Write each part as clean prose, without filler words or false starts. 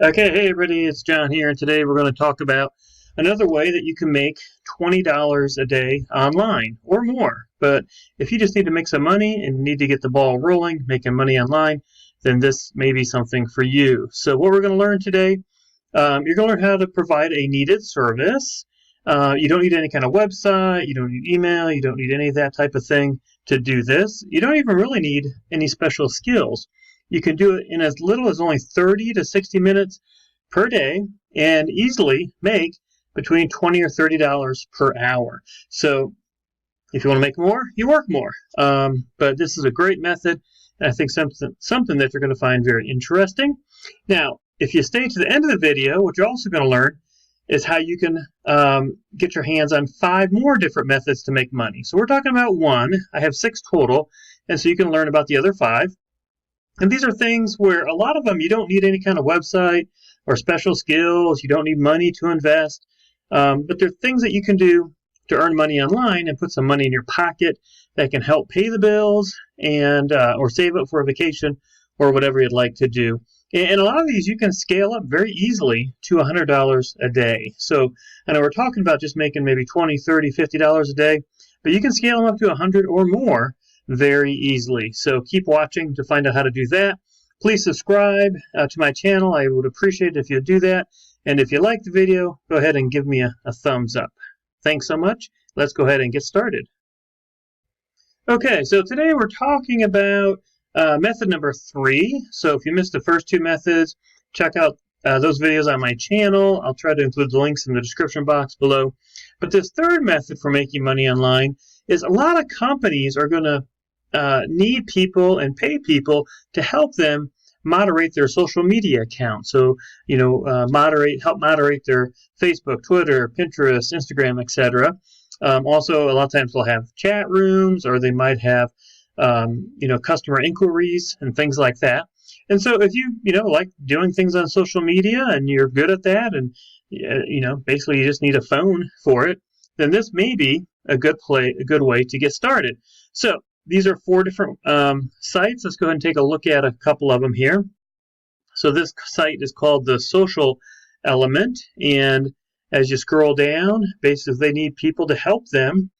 Okay, hey everybody, it's John here, and today we're going to talk about another way that you can make $20 a day online or more. But if you just need to make some money and need to get the ball rolling, making money online, then this may be something for you. So what we're going to learn today, you're going to learn how to provide a needed service. You don't need any kind of website, you don't need email, you don't need any of that type of thing to do this. You don't even really need any special skills. You can do it in as little as only 30 to 60 minutes per day and easily make between $20 or $30 per hour. So if you want to make more, you work more. But this is a great method, and I think something that you're going to find very interesting. Now, if you stay to the end of the video, what you're also going to learn is how you can get your hands on 5 more different methods to make money. So we're talking about 1. I have 6 total, and so you can learn about the other 5. And these are things where a lot of them you don't need any kind of website or special skills. You don't need money to invest. But they're things that you can do to earn money online and put some money in your pocket that can help pay the bills and or save up for a vacation or whatever you'd like to do. And a lot of these you can scale up very easily to $100 a day. So I know we're talking about just making maybe $20, $30, $50 a day, but you can scale them up to 100 or more very easily. So keep watching to find out how to do that. Please subscribe to my channel. I would appreciate it if you do that. And if you like the video, go ahead and give me a thumbs up. Thanks so much. Let's go ahead and get started. Okay, so today we're talking about method number 3. So if you missed the first 2 methods, check out those videos on my channel. I'll try to include the links in the description box below. But this third method for making money online is a lot of companies are going to need people and pay people to help them moderate their social media accounts. So, help moderate their Facebook, Twitter, Pinterest, Instagram, etc. Also, a lot of times they'll have chat rooms, or they might have, customer inquiries and things like that. And so, if you like doing things on social media and you're good at that, and basically you just need a phone for it, then this may be a good way to get started. So these are 4 different sites. Let's go ahead and take a look at a couple of them here. So this site is called The Social Element, and as you scroll down, basically they need people to help them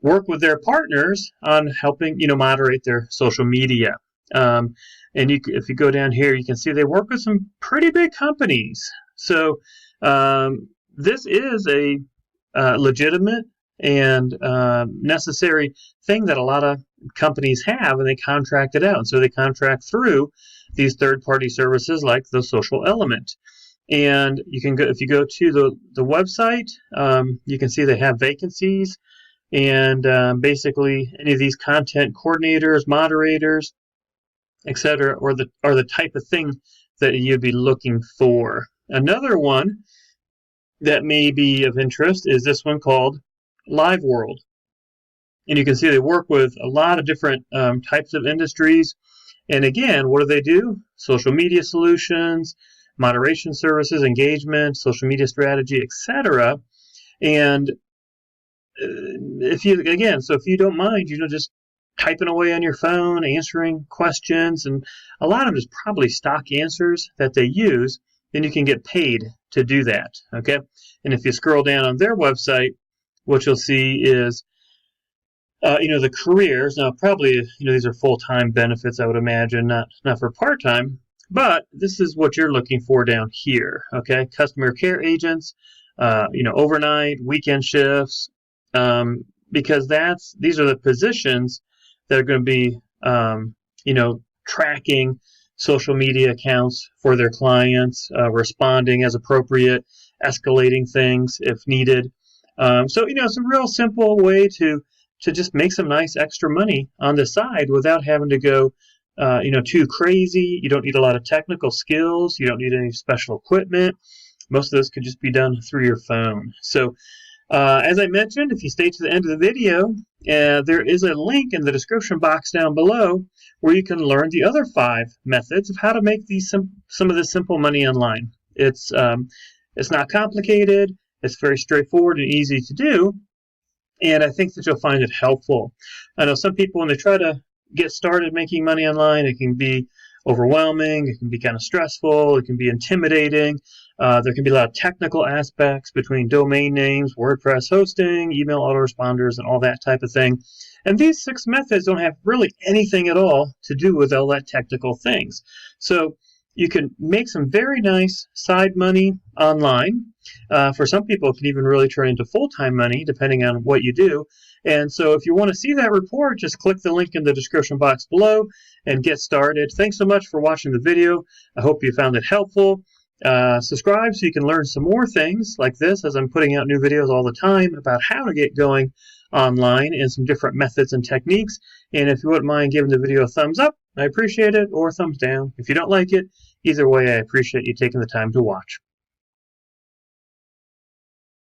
work with their partners on helping moderate their social media. And if you go down here, you can see they work with some pretty big companies. So this is a legitimate and necessary thing that a lot of companies have, and they contract it out. And so they contract through these third-party services like The Social Element. And you can go, if you go to the website, you can see they have vacancies, and basically any of these content coordinators, moderators, etc., are the type of thing that you'd be looking for. Another one that may be of interest is this one called LiveWorld. And you can see they work with a lot of different types of industries. And again, what do? Social media solutions, moderation services, engagement, social media strategy, etc. And if you don't mind, just typing away on your phone, answering questions, and a lot of them is probably stock answers that they use, then you can get paid to do that, okay? And if you scroll down on their website, what you'll see is, the careers. Now, probably, these are full-time benefits, I would imagine, not for part-time, but this is what you're looking for down here, okay? Customer care agents, overnight, weekend shifts, because these are the positions that are going to be, tracking social media accounts for their clients, responding as appropriate, escalating things if needed. So it's a real simple way to just make some nice extra money on the side without having to go, too crazy. You don't need a lot of technical skills. You don't need any special equipment. Most of this could just be done through your phone. So as I mentioned, if you stay to the end of the video, there is a link in the description box down below where you can learn the other 5 methods of how to make some of this simple money online. It's not complicated. It's very straightforward and easy to do, and I think that you'll find it helpful. I know some people, when they try to get started making money online, it can be overwhelming, it can be kind of stressful, it can be intimidating. There can be a lot of technical aspects between domain names, WordPress hosting, email autoresponders, and all that type of thing. And these 6 methods don't have really anything at all to do with all that technical things. So you can make some very nice side money online. For some people, it can even really turn into full-time money, depending on what you do. And so if you want to see that report, just click the link in the description box below and get started. Thanks so much for watching the video. I hope you found it helpful. Subscribe so you can learn some more things like this, as I'm putting out new videos all the time about how to get going online and some different methods and techniques. And if you wouldn't mind giving the video a thumbs up, I appreciate it, or a thumbs down if you don't like it. Either way, I appreciate you taking the time to watch.